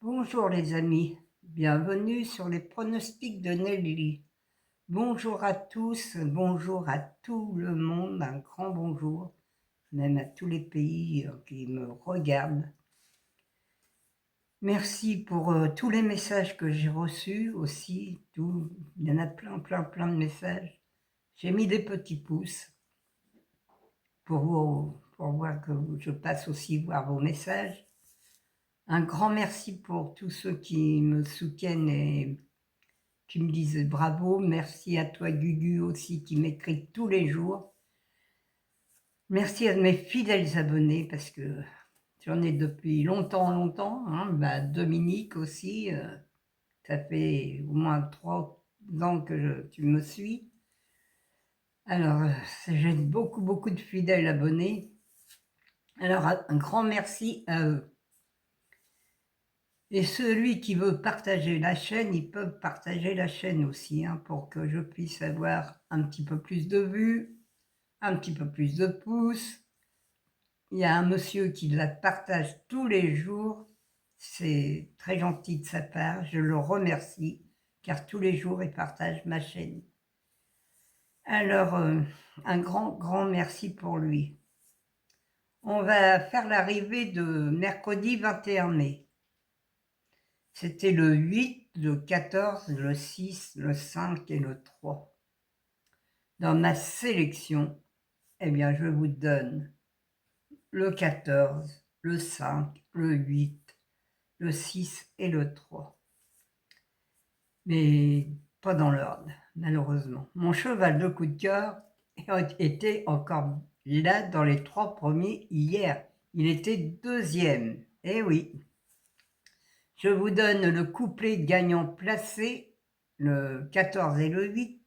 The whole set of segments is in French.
Bonjour les amis, bienvenue sur les pronostics de Nelly. Bonjour à tous, bonjour à tout le monde, un grand bonjour, même à tous les pays qui me regardent. Merci pour tous les messages que j'ai reçus aussi, il y en a plein de messages. J'ai mis des petits pouces pour voir que je passe aussi voir vos messages. Un grand merci pour tous ceux qui me soutiennent et qui me disent bravo. Merci à toi Gugu aussi qui m'écrit tous les jours. Merci à mes fidèles abonnés parce que j'en ai depuis longtemps. Dominique aussi, ça fait au moins 3 ans que tu me suis. Alors, j'ai beaucoup de fidèles abonnés. Alors, un grand merci à eux. Et celui qui veut partager la chaîne, ils peuvent partager la chaîne aussi, pour que je puisse avoir un petit peu plus de vues, un petit peu plus de pouces. Il y a un monsieur qui la partage tous les jours. C'est très gentil de sa part, je le remercie, car tous les jours il partage ma chaîne. Alors, un grand merci pour lui. On va faire l'arrivée de mercredi 21 mai. C'était le 8, le 14, le 6, le 5 et le 3. Dans ma sélection, eh bien, je vous donne le 14, le 5, le 8, le 6 et le 3. Mais pas dans l'ordre, malheureusement. Mon cheval de coup de cœur était encore là dans les 3 premiers hier. Il était deuxième. Eh oui. Je vous donne le couplet gagnant placé, le 14 et le 8.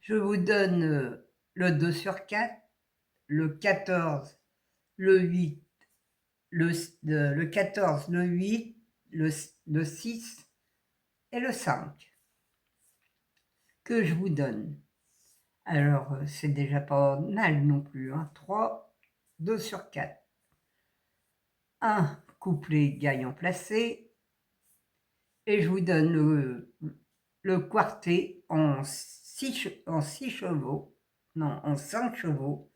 Je vous donne le 2 sur 4, le 14, le 8, le 14, le 8, le 6 et le 5 que je vous donne. Alors, c'est déjà pas mal non plus. 3, 2 sur 4. Un couplet gagnant placé. Et je vous donne le quartet en 6 chevaux. Non, en 5 chevaux.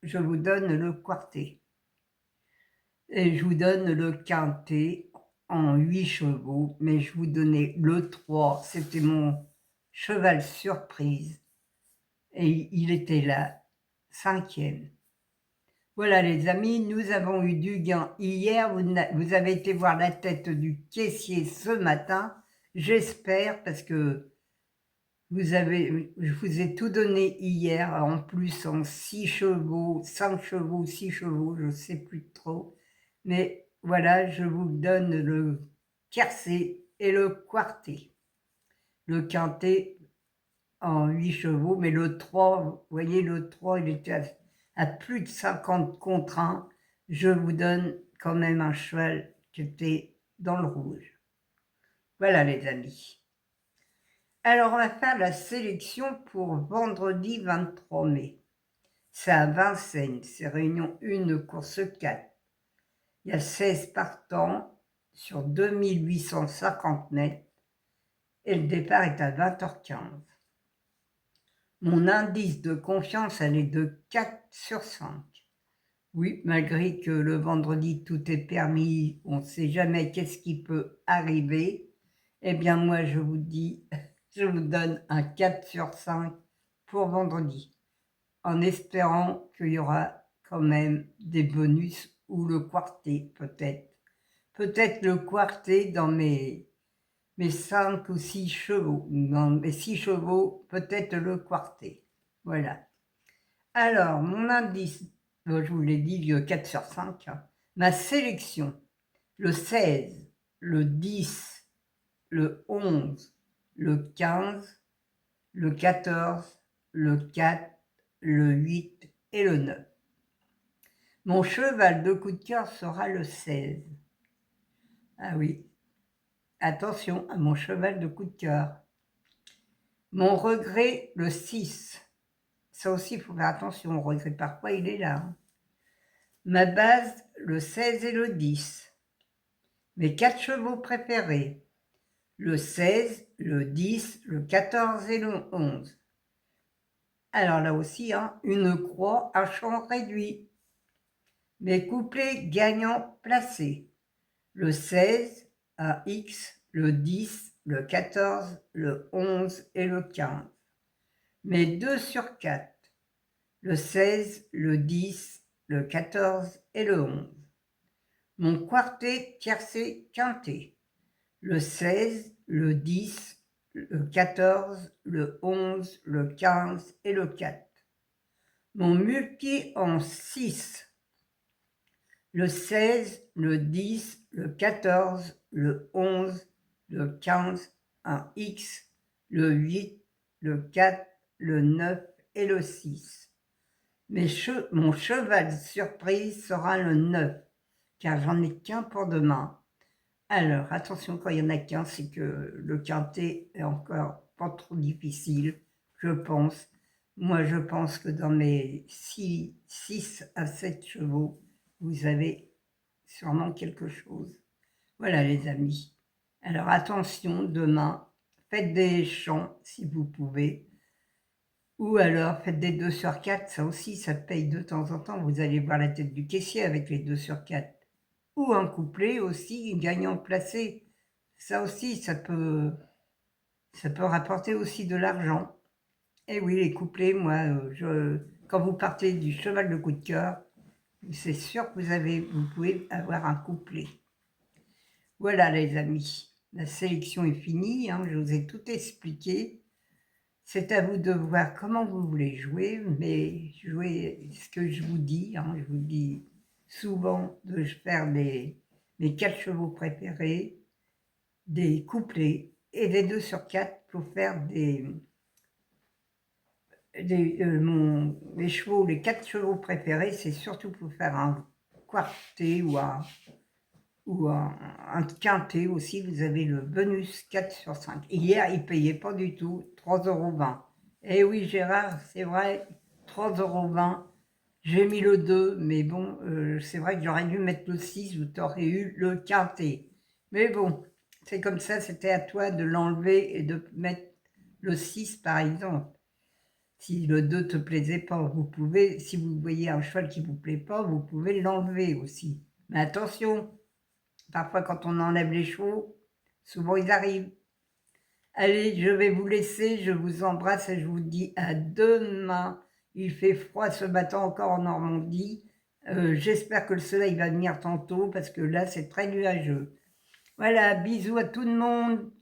Je vous donne le quartet. Et je vous donne le quintet en 8 chevaux. Mais je vous donnais le 3. C'était mon cheval surprise. Et il était là, 5e. Voilà les amis, nous avons eu du gain hier. Vous avez été voir la tête du caissier ce matin. J'espère parce que je vous ai tout donné hier, en plus en 6 chevaux, 5 chevaux, 6 chevaux, je ne sais plus trop. Mais voilà, je vous donne le tiercé et le quartet. Le quintet en 8 chevaux, mais le 3, vous voyez, le 3, il était à plus de 50 contre 1. Je vous donne quand même un cheval qui était dans le rouge. Voilà les amis. Alors, on va faire la sélection pour vendredi 23 mai. C'est à Vincennes, c'est réunion 1, course 4. Il y a 16 partants sur 2850 mètres et le départ est à 20h15. Mon indice de confiance, elle est de 4 sur 5. Oui, malgré que le vendredi tout est permis, on ne sait jamais qu'est-ce qui peut arriver. Eh bien moi je vous dis, je vous donne un 4 sur 5 pour vendredi, en espérant qu'il y aura quand même des bonus ou le quartet peut-être. Peut-être le quartet dans mes 5 ou 6 chevaux. Dans mes 6 chevaux, peut-être le quartet. Voilà. Alors, mon indice, je vous l'ai dit, le 4 sur 5. Ma sélection, le 16, le 10, le 11, le 15, le 14, le 4, le 8 et le 9. Mon cheval de coup de cœur sera le 16. Ah oui, attention à mon cheval de coup de cœur. Mon regret, le 6. Ça aussi, il faut faire attention au regret. Parfois, il est là. Ma base, le 16 et le 10. Mes 4 chevaux préférés, le 16, le 10, le 14 et le 11. Alors là aussi, hein, une croix à champ réduit. Mes couplets gagnants placés, le 16 à X, le 10, le 14, le 11 et le 15. Mes 2 sur 4, le 16, le 10, le 14 et le 11. Mon quartet tiercé quintet, le 16, le 10, le 14, le 11, le 15 et le 4. Mon multi en 6, le 16, le 10, le 14, le 11, le 15, un X, le 8, le 4, le 9 et le 6. Mon cheval surprise sera le 9, car j'en ai qu'un pour demain. Alors, attention, quand il n'y en a qu'un, c'est que le quintet est encore pas trop difficile, je pense. Moi, je pense que dans mes 6 à 7 chevaux, vous avez sûrement quelque chose. Voilà, les amis. Alors, attention, demain, faites des chants si vous pouvez. Ou alors, faites des 2 sur 4, ça aussi, ça paye de temps en temps. Vous allez voir la tête du caissier avec les 2 sur 4. Ou un couplet aussi, gagnant placé. Ça aussi, ça peut rapporter aussi de l'argent. Et oui, les couplets, moi, quand vous partez du cheval de coup de cœur, c'est sûr que vous pouvez avoir un couplet. Voilà, les amis. La sélection est finie, hein, je vous ai tout expliqué. C'est à vous de voir comment vous voulez jouer, mais jouez ce que je vous dis. Hein, je vous dis souvent de faire mes 4 chevaux préférés, des couplets et des 2 sur 4 pour faire mes chevaux, les 4 chevaux préférés, c'est surtout pour faire un quartet ou un quintet aussi. Vous avez le bonus 4 sur 5. Hier, il ne payait pas du tout, 3,20 €. Eh oui, Gérard, c'est vrai, 3,20 €. J'ai mis le 2, mais bon, c'est vrai que j'aurais dû mettre le 6, où tu aurais eu le quintet. Mais bon, c'est comme ça, c'était à toi de l'enlever et de mettre le 6 par exemple. Si le 2 te plaisait pas, vous pouvez, si vous voyez un cheval qui vous plaît pas, vous pouvez l'enlever aussi. Mais attention, parfois quand on enlève les chevaux, souvent ils arrivent. Allez, je vais vous laisser, je vous embrasse et je vous dis à demain. Il fait froid ce matin encore en Normandie. J'espère que le soleil va venir tantôt parce que là c'est très nuageux. Voilà, bisous à tout le monde.